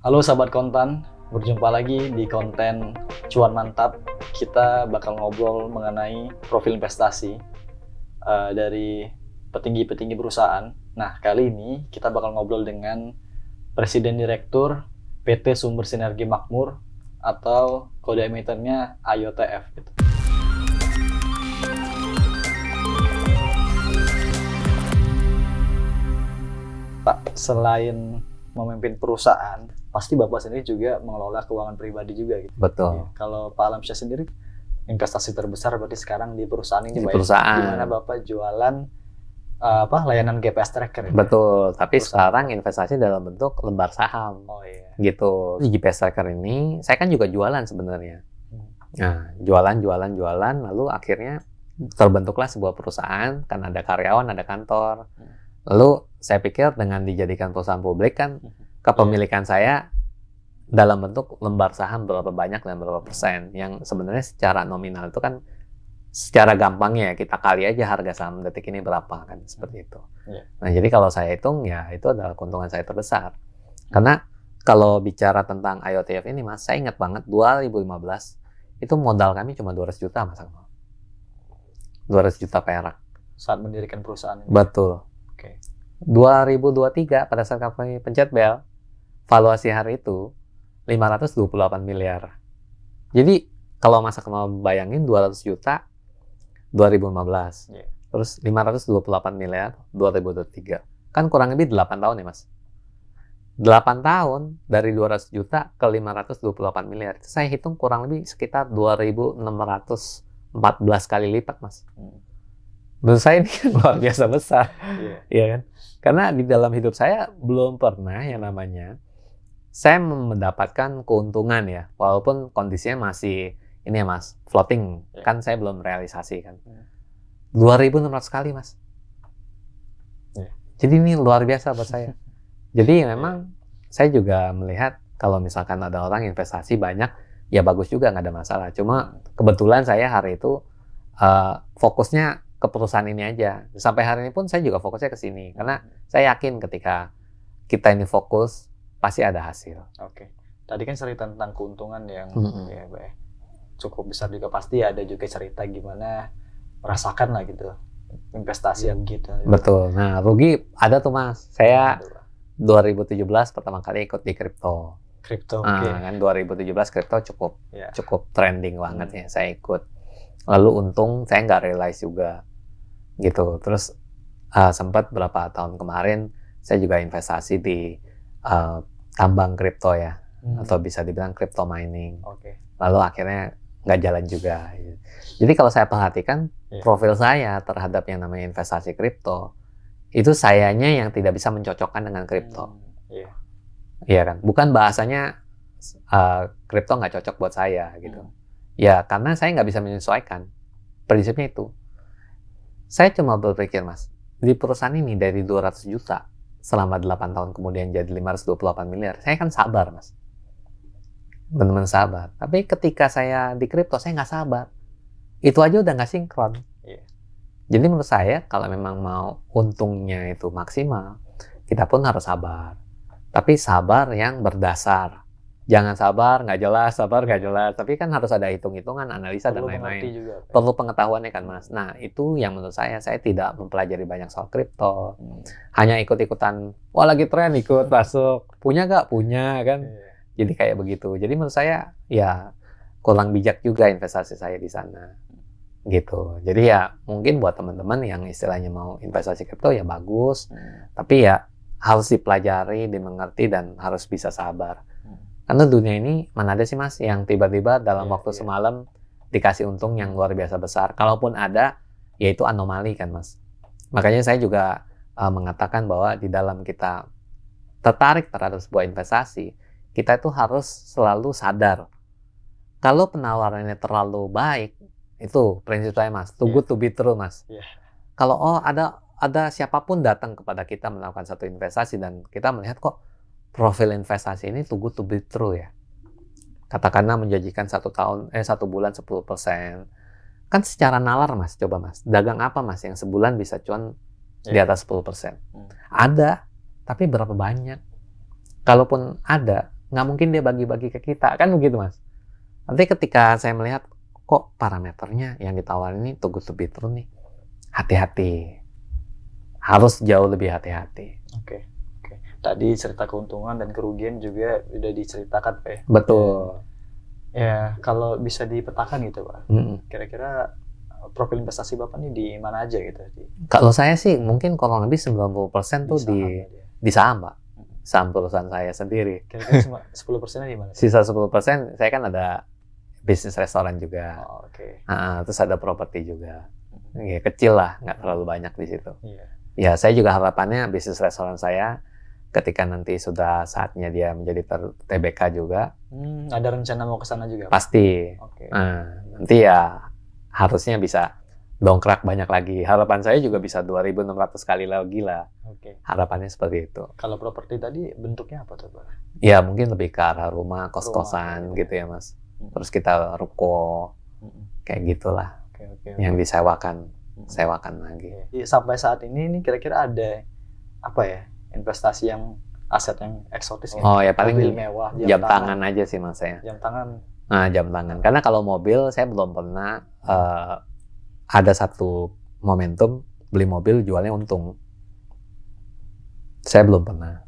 Halo sahabat kontan, berjumpa lagi di konten Cuan Mantap. Kita bakal ngobrol mengenai profil investasi dari petinggi-petinggi perusahaan. Nah, kali ini kita bakal ngobrol dengan Presiden Direktur PT Sumber Sinergi Makmur atau kode emitennya AYOTF gitu. Pak, selain memimpin perusahaan, pasti Bapak sendiri juga mengelola keuangan pribadi juga gitu. Betul. Ya, kalau Pak Alamsyah sendiri, investasi terbesar berarti sekarang di perusahaan ini, Di Pak, perusahaan. di mana Bapak jualan layanan GPS tracker. Betul, tapi Perusahaan. sekarang investasi dalam bentuk lembar saham. Oh iya. Gitu. Di GPS Tracker ini, saya kan juga jualan sebenarnya. Nah, jualan, lalu akhirnya terbentuklah sebuah perusahaan, kan ada karyawan, ada kantor. Lalu saya pikir dengan dijadikan perusahaan publik kan, kepemilikan saya dalam bentuk lembar saham berapa banyak dan berapa persen. Yang sebenarnya secara nominal itu kan, secara gampangnya ya kita kali aja harga saham detik ini berapa kan, seperti itu. Nah, jadi kalau saya hitung ya itu adalah keuntungan saya terbesar. Karena kalau bicara tentang AYOTF ini Mas, saya ingat banget 2015 itu modal kami cuma 200 juta Mas Akmal. 200 juta perak. Saat mendirikan perusahaan ini. Betul. Oke. 2023 pada saat kami pencet bel, valuasi hari itu 528 miliar. Jadi kalau Mas Akmal bayangin 200 juta 2015, terus 528 miliar 2023, kan kurang lebih 8 tahun ya Mas. 8 tahun dari 200 juta ke 528 miliar, itu saya hitung kurang lebih sekitar 2.614 kali lipat Mas. Menurut saya ini luar biasa besar, ya kan? Karena di dalam hidup saya belum pernah yang namanya saya mendapatkan keuntungan ya, walaupun kondisinya masih ini ya Mas, floating, kan saya belum realisasi kan. 2.600 kali Mas. Jadi ini luar biasa buat saya. Jadi memang saya juga melihat kalau misalkan ada orang investasi banyak, ya bagus juga, nggak ada masalah. Cuma kebetulan saya hari itu fokusnya ke perusahaan ini aja. Sampai hari ini pun saya juga fokusnya ke sini. Karena saya yakin ketika kita ini fokus, pasti ada hasil. Oke. Tadi kan cerita tentang keuntungan yang cukup besar juga, pasti ada juga cerita gimana merasakan lah gitu investasi yang gitu. Betul. Nah, rugi ada tuh Mas. Saya 2017 pertama kali ikut di kripto. Kan 2017 kripto cukup trending banget ya. Saya ikut. Lalu untung saya nggak realize juga gitu. Terus sempat berapa tahun kemarin saya juga investasi di tambang kripto ya, atau bisa dibilang crypto mining. Lalu akhirnya nggak jalan juga. Jadi kalau saya perhatikan profil saya terhadap yang namanya investasi kripto, itu sayanya yang tidak bisa mencocokkan dengan kripto. Iya kan? Bukan bahasanya kripto nggak cocok buat saya gitu. Ya karena saya nggak bisa menyesuaikan. Prinsipnya itu. Saya cuma berpikir Mas, di perusahaan ini dari 200 juta selama 8 tahun kemudian jadi 528 miliar, saya kan sabar Mas. Benar-benar sabar. Tapi ketika saya di kripto, saya nggak sabar. Itu aja udah nggak sinkron. Jadi menurut saya, kalau memang mau untungnya itu maksimal, kita pun harus sabar. Tapi sabar yang berdasar. Jangan sabar nggak jelas, Tapi kan harus ada hitung-hitungan, analisa, dan lain-lain. Perlu pengetahuannya kan Mas. Nah, itu yang menurut saya tidak mempelajari banyak soal kripto. Hanya ikut-ikutan, wah lagi tren ikut masuk. Punya nggak? Punya kan. Jadi kayak begitu. Jadi menurut saya ya kurang bijak juga investasi saya di sana. Gitu. Jadi ya mungkin buat teman-teman yang istilahnya mau investasi kripto ya bagus. Tapi ya harus dipelajari, dimengerti, dan harus bisa sabar. Karena dunia ini mana ada sih Mas yang tiba-tiba dalam waktu semalam dikasih untung yang luar biasa besar. Kalaupun ada, ya itu anomali kan Mas. Makanya saya juga mengatakan bahwa di dalam kita tertarik terhadap sebuah investasi, kita itu harus selalu sadar. Kalau penawarannya terlalu baik, itu prinsip saya Mas, too good to be true Mas. Kalau ada siapapun datang kepada kita melakukan satu investasi dan kita melihat kok profil investasi ini too good to be true ya. Katakanlah menjanjikan 1 bulan 10%. Kan secara nalar Mas, coba Mas, dagang apa Mas yang sebulan bisa cuan di atas 10%? Ada, tapi berapa banyak? Kalaupun ada, nggak mungkin dia bagi-bagi ke kita, kan begitu Mas. Nanti ketika saya melihat kok parameternya yang ditawarin ini too good to be true nih, hati-hati, harus jauh lebih hati-hati. Oke. Tadi cerita keuntungan dan kerugian juga udah diceritakan Pak ya. Betul. Ya kalau bisa dipetakan gitu Pak, kira-kira profil investasi Bapak nih di mana aja gitu? Kalau saya sih mungkin kurang lebih 90% tuh di saham Pak. Saham perusahaan saya sendiri. Kira-kira cuma 10%-nya di mana? Sisa 10% saya kan ada bisnis restoran juga. Oke. Terus ada properti juga. Ya, kecil lah, nggak terlalu banyak di situ. Iya. Ya saya juga harapannya bisnis restoran saya ketika nanti sudah saatnya dia menjadi TBK juga. Ada rencana mau ke sana juga? Pasti. Oke. Nanti ya harusnya bisa dongkrak banyak lagi. Harapan saya juga bisa 2.600 kali lagi lah. Oke. Harapannya seperti itu. Kalau properti tadi bentuknya apa tuh Pak? Ya mungkin lebih ke arah rumah, kos-kosan gitu ya Mas. Terus kita ruko, kayak gitulah. Oke. Yang sewakan lagi. Sampai saat ini kira-kira ada apa ya investasi yang aset yang eksotis? Oh ya paling mewah, jam tangan aja sih Mas saya. Jam tangan. Nah, jam tangan. Karena kalau mobil saya belum pernah ada satu momentum beli mobil jualnya untung. Saya belum pernah.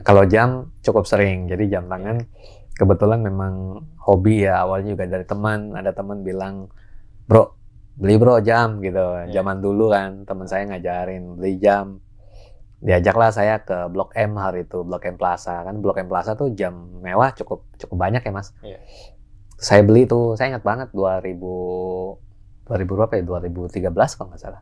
Kalau jam cukup sering. Jadi jam tangan kebetulan memang hobi ya, awalnya juga dari teman. Ada teman bilang, "Bro, beli bro jam," gitu. Zaman dulu kan teman saya ngajarin beli jam. Diajaklah saya ke Blok M hari itu, Blok M Plaza. Kan Blok M Plaza tuh jam mewah cukup banyak ya Mas. Saya beli tuh, saya ingat banget 2000 berapa ya? 2013 kalau nggak salah.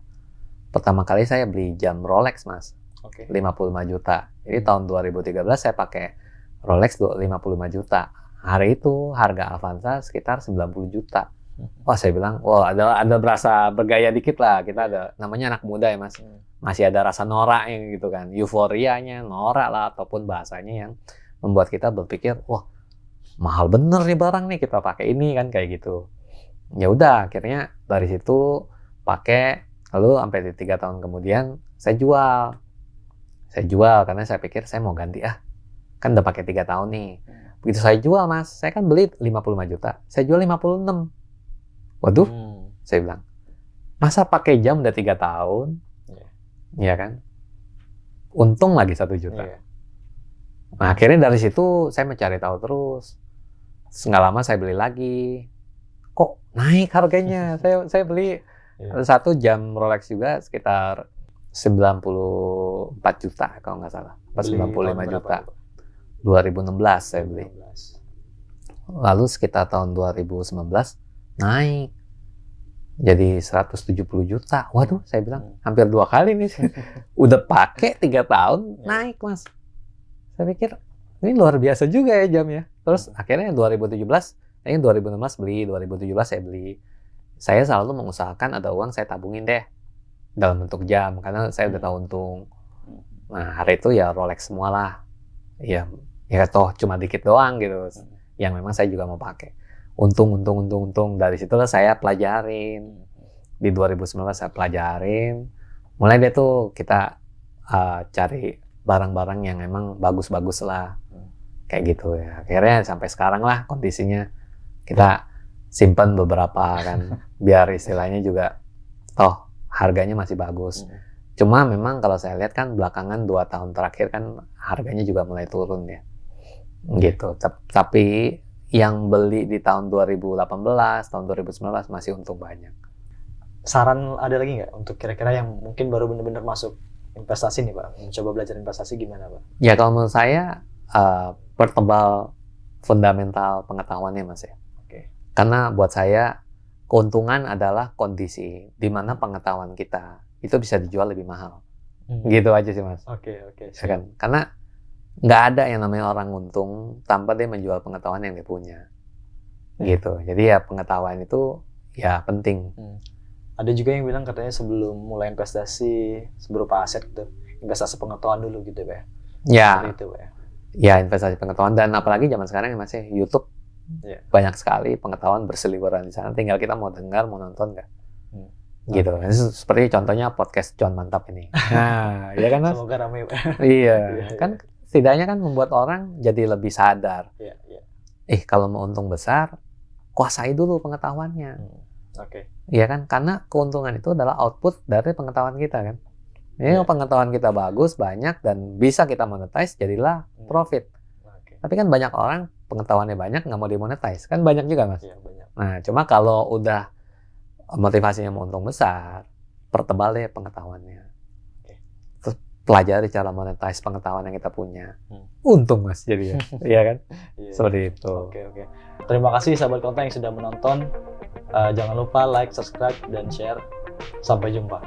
Pertama kali saya beli jam Rolex Mas. 55 juta. Jadi tahun 2013 saya pakai Rolex 55 juta. Hari itu harga Avanza sekitar 90 juta. Wah, saya bilang, wah ada berasa bergaya dikit lah. Kita ada, namanya anak muda ya Mas. Masih ada rasa noraknya gitu kan. Euforianya, norak lah, ataupun bahasanya yang membuat kita berpikir, wah mahal bener nih barang nih, kita pakai ini kan, kayak gitu. Ya udah, akhirnya dari situ pakai, lalu sampai 3 tahun kemudian saya jual karena saya pikir saya mau ganti kan udah pakai 3 tahun nih. Begitu saya jual Mas, saya kan beli 55 juta, saya jual 56. Waduh, saya bilang, masa pakai jam udah 3 tahun, ya kan, untung lagi 1 juta. Nah akhirnya dari situ saya mencari tahu terus. Nggak lama saya beli lagi, kok naik harganya. saya beli satu jam Rolex juga sekitar 94 juta kalau nggak salah, 95 juta. 2016 saya beli. Lalu sekitar tahun 2019 naik jadi 170 juta. Waduh, saya bilang hampir 2 kali nih. Udah pakai 3 tahun naik Mas. Saya pikir ini luar biasa juga ya jamnya. Terus akhirnya 2016 beli, 2017 saya beli. Saya selalu mengusahakan ada uang saya tabungin deh dalam bentuk jam, karena saya udah tahu untung. Nah hari itu ya Rolex semua lah. Ya toh cuma dikit doang gitu. Yang memang saya juga mau pakai. Untung. Dari situlah saya pelajarin. Di 2019 saya pelajarin. Mulai deh tuh kita cari barang-barang yang memang bagus-bagus lah. Kayak gitu ya. Akhirnya sampai sekarang lah kondisinya kita simpan beberapa kan. Biar istilahnya juga toh harganya masih bagus. Cuma memang kalau saya lihat kan belakangan 2 tahun terakhir kan harganya juga mulai turun ya. Gitu. Tapi yang beli di tahun 2018, tahun 2019 masih untung banyak. Saran ada lagi nggak untuk kira-kira yang mungkin baru benar-benar masuk investasi nih Pak? Mencoba belajar investasi gimana Pak? Ya kalau menurut saya pertebal fundamental pengetahuannya Mas ya. Karena buat saya keuntungan adalah kondisi di mana pengetahuan kita itu bisa dijual lebih mahal. Gitu aja sih Mas. Oke. Ya kan? Karena nggak ada yang namanya orang untung tanpa dia menjual pengetahuan yang dia punya. Gitu. Jadi ya pengetahuan itu ya penting. Ada juga yang bilang katanya sebelum mulai investasi berupa aset gitu, investasi pengetahuan dulu gitu Pak. Ya. Itu Pak. Ya investasi pengetahuan, dan apalagi zaman sekarang ya Mas ya, YouTube banyak sekali pengetahuan berseliweran di sana. Tinggal kita mau dengar, mau nonton nggak. Gitu. Seperti contohnya podcast Cuan Mantap ini. Nah, ya kan Mas? Semoga ramai Pak. Iya. Kan setidaknya kan membuat orang jadi lebih sadar. Iya, iya. Kalau mau untung besar, kuasai dulu pengetahuannya. Oke. Iya kan? Karena keuntungan itu adalah output dari pengetahuan kita kan. Ini pengetahuan kita bagus, banyak, dan bisa kita monetize, jadilah profit. Tapi kan banyak orang pengetahuannya banyak, nggak mau dimonetize. Kan banyak juga, Mas. Iya, banyak. Nah, cuma kalau udah motivasinya mau untung besar, pertebal deh pengetahuannya. Terus pelajari cara monetize pengetahuan yang kita punya. Untung, Mas, jadi ya. Iya kan? Seperti itu. Oke. Terima kasih sahabat konten yang sudah menonton. Jangan lupa like, subscribe, dan share. Sampai jumpa.